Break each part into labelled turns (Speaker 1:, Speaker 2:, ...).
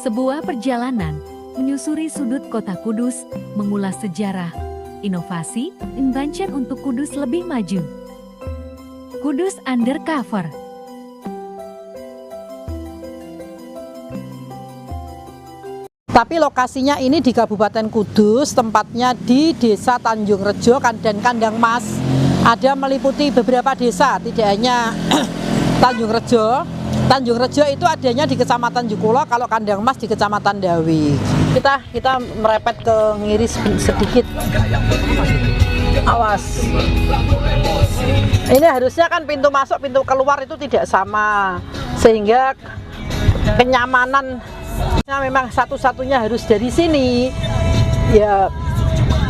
Speaker 1: Sebuah perjalanan menyusuri sudut kota Kudus, mengulas sejarah, inovasi, invention untuk Kudus lebih maju. Kudus Undercover.
Speaker 2: Tapi lokasinya ini di Kabupaten Kudus, tempatnya di Desa Tanjung Rejo dan Kandang Mas. Ada meliputi beberapa desa, tidak hanya Tanjung Rejo. Tanjung Rejo itu adanya di Kecamatan Jukulo, kalau Kandang Mas di Kecamatan Dawi. Kita merepet ke ngiri sedikit. Awas. Ini harusnya kan pintu masuk, pintu keluar itu tidak sama, sehingga kenyamanan memang satu-satunya harus dari sini. Ya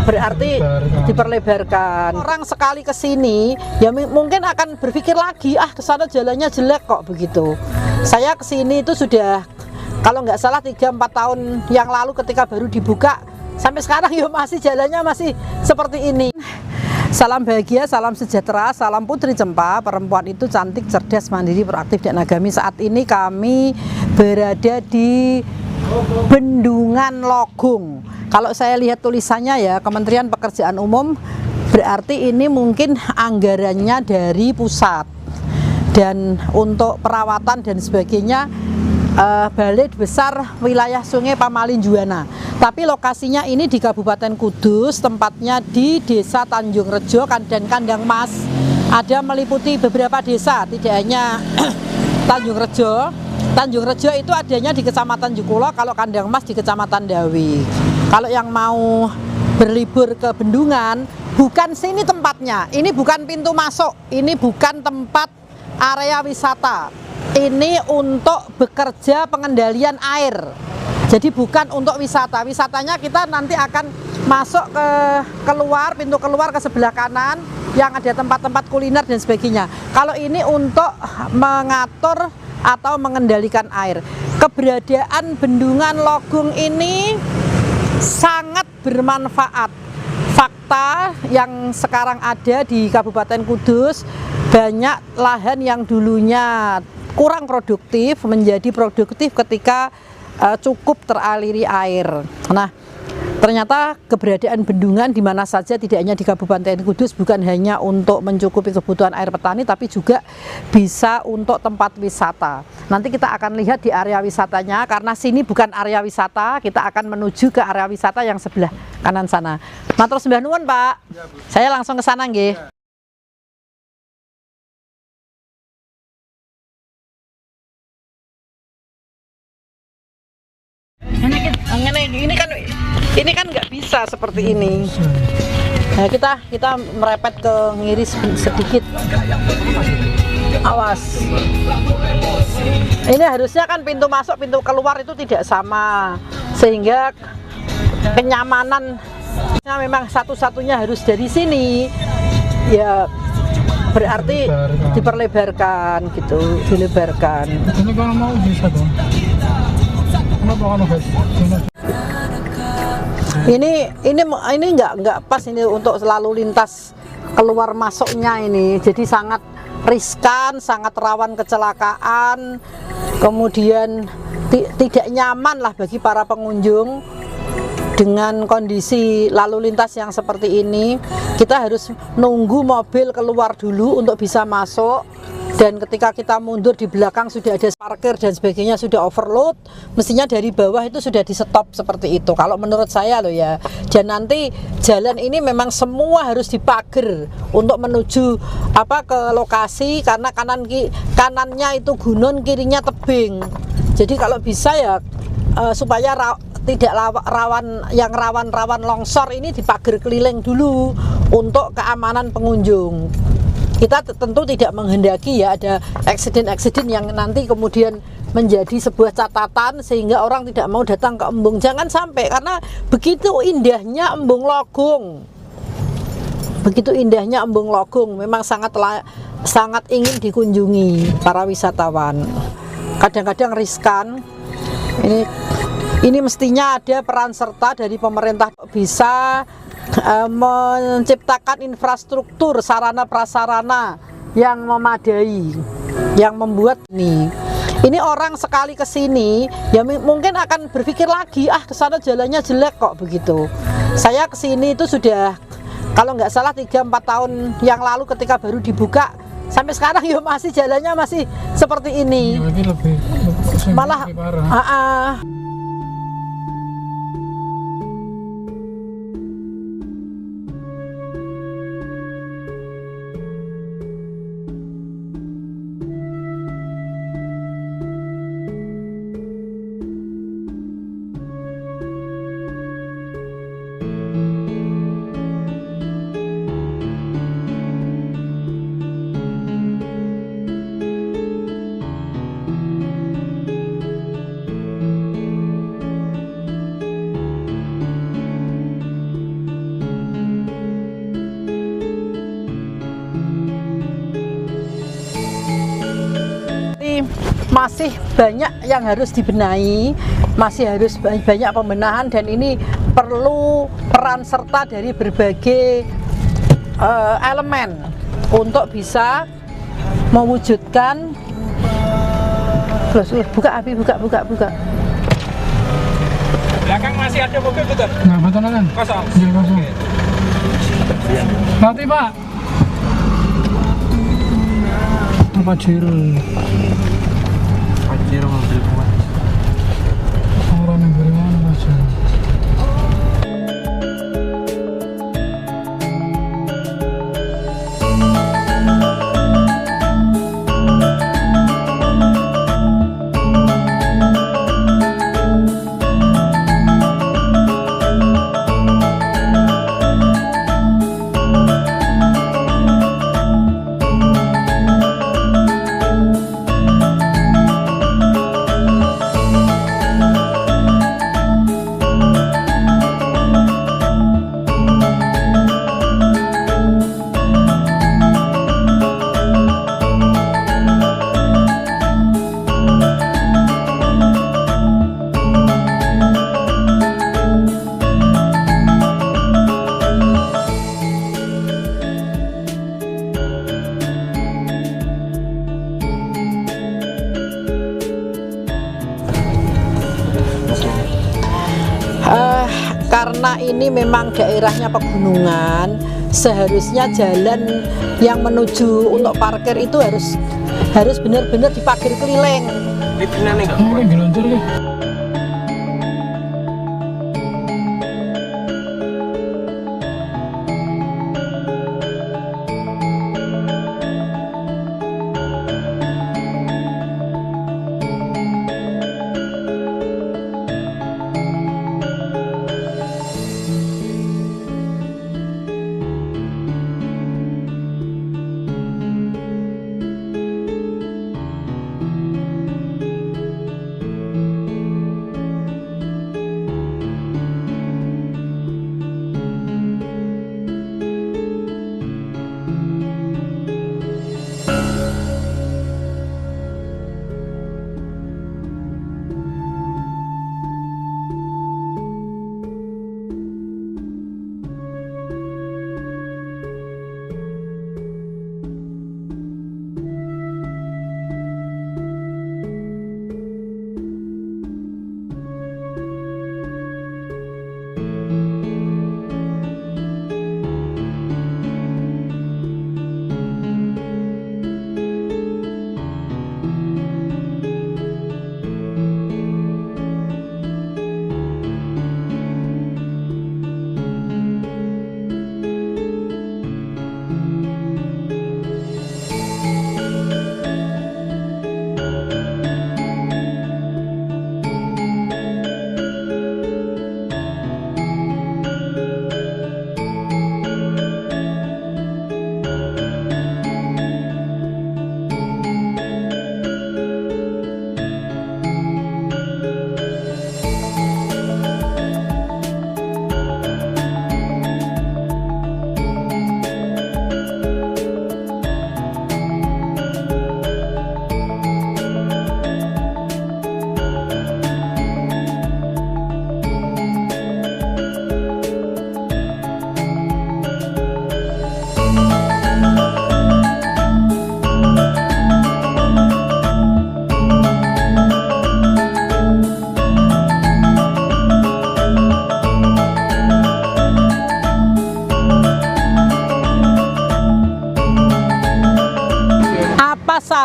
Speaker 2: berarti diperlebarkan. Orang sekali ke sini ya mungkin akan berpikir lagi, ke sana jalannya jelek kok begitu. Saya ke sini itu sudah kalau nggak salah 3-4 tahun yang lalu ketika baru dibuka, sampai sekarang ya masih jalannya masih seperti ini. Salam bahagia, salam sejahtera, salam Putri Cempa. Perempuan itu cantik, cerdas, mandiri, proaktif, dan agamis. Saat ini kami berada di Bendungan Logung. Kalau saya lihat tulisannya ya Kementerian Pekerjaan Umum, berarti ini mungkin anggarannya dari pusat. Dan untuk perawatan dan sebagainya Balai Besar Wilayah Sungai Pamalin Juwana. Tapi lokasinya ini di Kabupaten Kudus, tempatnya di Desa Tanjung Rejo dan Kandang Mas. Ada meliputi beberapa desa, tidak hanya Tanjung Rejo. Tanjung Rejo itu adanya di Kecamatan Jukulo, kalau Kandang Mas di Kecamatan Dawi. Kalau yang mau berlibur ke Bendungan, bukan sini tempatnya. Ini bukan pintu masuk, ini bukan tempat area wisata. Ini untuk bekerja pengendalian air. Jadi bukan untuk wisata. Wisatanya kita nanti akan masuk ke keluar, pintu keluar ke sebelah kanan yang ada tempat-tempat kuliner dan sebagainya. Kalau ini untuk mengatur atau mengendalikan air. Keberadaan Bendungan Logung ini sangat bermanfaat. Fakta yang sekarang ada di Kabupaten Kudus, banyak lahan yang dulunya kurang produktif menjadi produktif ketika cukup teraliri air. Nah, ternyata keberadaan bendungan di mana saja, tidak hanya di Kabupaten Kudus, bukan hanya untuk mencukupi kebutuhan air petani, tapi juga bisa untuk tempat wisata. Nanti kita akan lihat di area wisatanya, karena sini bukan area wisata, kita akan menuju ke area wisata yang sebelah kanan sana. Matur sembah nuwun, Pak. Ya, saya langsung ke sana nggih. Ya. Ini kan nggak bisa seperti ini. Nah, kita merepet ke ngiri sedikit. Awas. Ini harusnya kan pintu masuk, pintu keluar itu tidak sama, sehingga kenyamanan memang satu-satunya harus dari sini. Ya berarti diperlebarkan gitu, dilebarkan.
Speaker 3: Ini kalau mau bisa dong.
Speaker 2: Ini nggak pas ini untuk selalu lintas keluar masuknya ini, jadi sangat riskan, sangat rawan kecelakaan, kemudian tidak nyaman lah bagi para pengunjung. Dengan kondisi lalu lintas yang seperti ini, kita harus nunggu mobil keluar dulu untuk bisa masuk. Dan ketika kita mundur, di belakang sudah ada parkir dan sebagainya, sudah overload, mestinya dari bawah itu sudah di stop seperti itu kalau menurut saya loh ya. Dan nanti jalan ini memang semua harus dipagar untuk menuju ke lokasi, karena kanannya itu gunung, kirinya tebing. Jadi kalau bisa ya supaya tidak rawan longsor ini dipagar keliling dulu untuk keamanan pengunjung. Kita tentu tidak menghendaki ya ada eksiden-eksiden yang nanti kemudian menjadi sebuah catatan sehingga orang tidak mau datang ke Embung. Jangan sampai, karena begitu indahnya Embung Logung. Begitu indahnya Embung Logung, memang sangat ingin dikunjungi para wisatawan. Kadang-kadang riskan. Ini mestinya ada peran serta dari pemerintah, bisa menciptakan infrastruktur sarana prasarana yang memadai, yang membuat Ini orang sekali ke sini ya mungkin akan berpikir lagi, ah ke sana jalannya jelek kok begitu. Saya ke sini itu sudah kalau nggak salah 3-4 tahun yang lalu ketika baru dibuka, sampai sekarang ya masih jalannya masih seperti ini.
Speaker 3: Ini lebih
Speaker 2: Malah
Speaker 3: lebih parah.
Speaker 2: Masih banyak yang harus dibenahi, masih harus banyak pembenahan, dan ini perlu peran serta dari berbagai elemen untuk bisa mewujudkan. Buka api, buka.
Speaker 4: Belakang masih ada mobil betul?
Speaker 3: Nah, betul kan?
Speaker 4: Kosong.
Speaker 3: Iya, kosong. Nanti Pak. Pajero.
Speaker 4: Pajero mobil kuat.
Speaker 3: Orang yang beri mana Pajero?
Speaker 2: Karena ini memang daerahnya pegunungan, seharusnya jalan yang menuju untuk parkir itu harus benar-benar diparkir keliling.
Speaker 4: Lipinan enggak?
Speaker 3: Oh, ini gelontor ya.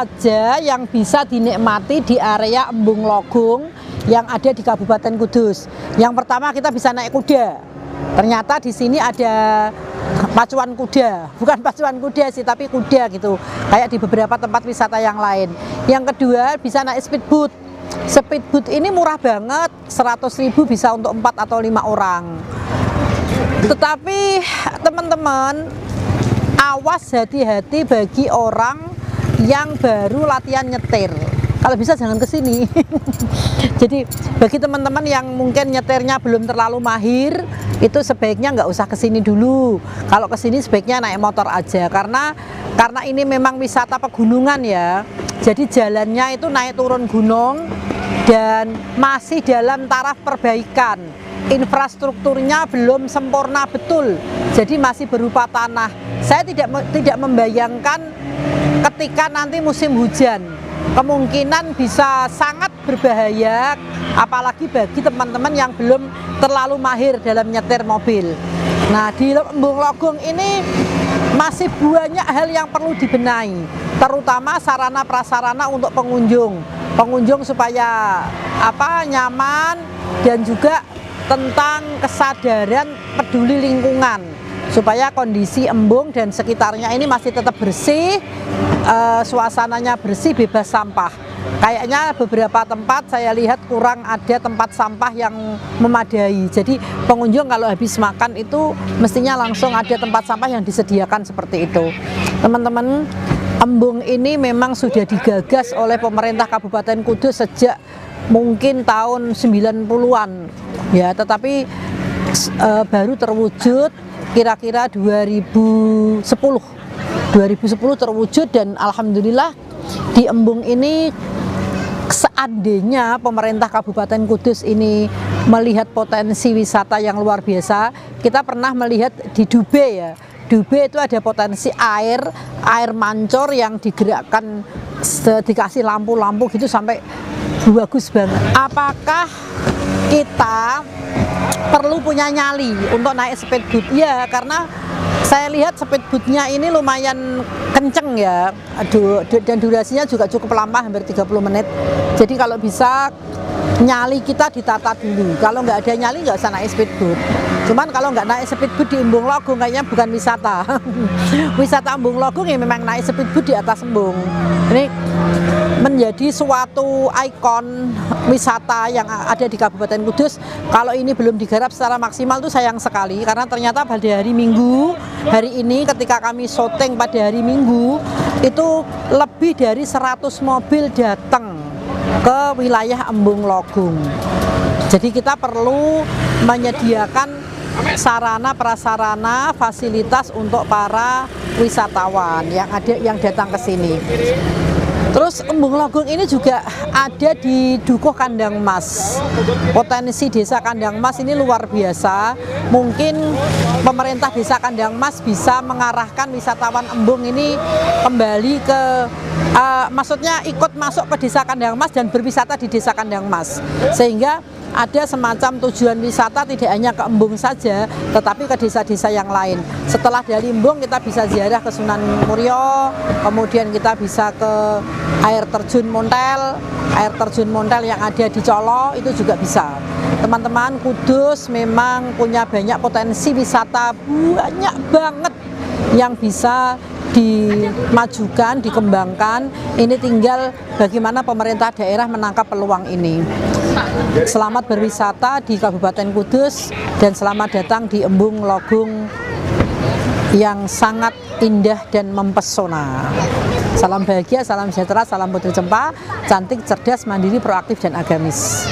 Speaker 2: saja yang bisa dinikmati di area Embung Logung yang ada di Kabupaten Kudus. Yang pertama kita bisa naik kuda. Ternyata di sini ada pacuan kuda, bukan pacuan kuda sih, tapi kuda gitu, kayak di beberapa tempat wisata yang lain. Yang kedua bisa naik speedboat. Speedboat ini murah banget, 100.000 bisa untuk 4 atau 5 orang. Tetapi teman-teman, awas hati-hati bagi orang yang baru latihan nyetir. Kalau bisa jangan ke sini. Jadi bagi teman-teman yang mungkin nyetirnya belum terlalu mahir, itu sebaiknya nggak usah ke sini dulu. Kalau ke sini sebaiknya naik motor aja, karena ini memang wisata pegunungan ya. Jadi jalannya itu naik turun gunung dan masih dalam taraf perbaikan. Infrastrukturnya belum sempurna betul, jadi masih berupa tanah. Saya tidak membayangkan ketika nanti musim hujan, kemungkinan bisa sangat berbahaya, apalagi bagi teman-teman yang belum terlalu mahir dalam nyetir mobil. Nah, di Embung Logung ini masih banyak hal yang perlu dibenahi, terutama sarana prasarana untuk pengunjung supaya nyaman, dan juga tentang kesadaran peduli lingkungan supaya kondisi embung dan sekitarnya ini masih tetap bersih, suasananya bersih, bebas sampah. Kayaknya beberapa tempat saya lihat kurang ada tempat sampah yang memadai. Jadi pengunjung kalau habis makan itu mestinya langsung ada tempat sampah yang disediakan seperti itu. Teman-teman, embung ini memang sudah digagas oleh pemerintah Kabupaten Kudus sejak mungkin tahun 90-an ya, tetapi baru terwujud kira-kira 2010 terwujud, dan alhamdulillah di embung ini seandainya pemerintah Kabupaten Kudus ini melihat potensi wisata yang luar biasa. Kita pernah melihat di Dube ya, Dube itu ada potensi air mancur yang digerakkan, dikasih lampu-lampu gitu sampai bagus banget. Apakah kita perlu punya nyali untuk naik speedboat? Ya, karena saya lihat speedboatnya ini lumayan kenceng ya, dan durasinya juga cukup lama, hampir 30 menit. Jadi kalau bisa nyali kita ditata dulu. Kalau nggak ada nyali nggak usah naik speedboat. Cuman kalau nggak naik speedboat di Embung Logung kayaknya bukan wisata. Wisata Embung Logung ya memang naik speedboat di atas embung. Ini menjadi suatu ikon wisata yang ada di Kabupaten Kudus. Kalau ini belum digarap secara maksimal itu sayang sekali, karena ternyata pada hari Minggu, hari ini ketika kami syuting pada hari Minggu, itu lebih dari 100 mobil datang ke wilayah Embung Logung. Jadi kita perlu menyediakan sarana prasarana, fasilitas untuk para wisatawan yang datang ke sini. Terus Embung Logung ini juga ada di Dukuh Kandang Mas. Potensi desa Kandang Mas ini luar biasa. Mungkin pemerintah desa Kandang Mas bisa mengarahkan wisatawan embung ini kembali ke maksudnya ikut masuk ke desa Kandang Mas dan berwisata di desa Kandang Mas, sehingga ada semacam tujuan wisata tidak hanya ke embung saja, tetapi ke desa-desa yang lain. Setelah dari embung kita bisa ziarah ke Sunan Muria, kemudian kita bisa ke air terjun Montel yang ada di Colo, itu juga bisa. Teman-teman, Kudus memang punya banyak potensi wisata, banyak banget yang bisa dimajukan, dikembangkan. Ini tinggal bagaimana pemerintah daerah menangkap peluang ini. Selamat berwisata di Kabupaten Kudus dan selamat datang di Embung Logung yang sangat indah dan mempesona. Salam bahagia, salam sejahtera, salam putri cempa, cantik, cerdas, mandiri, proaktif, dan agamis.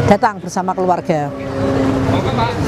Speaker 2: Datang bersama keluarga.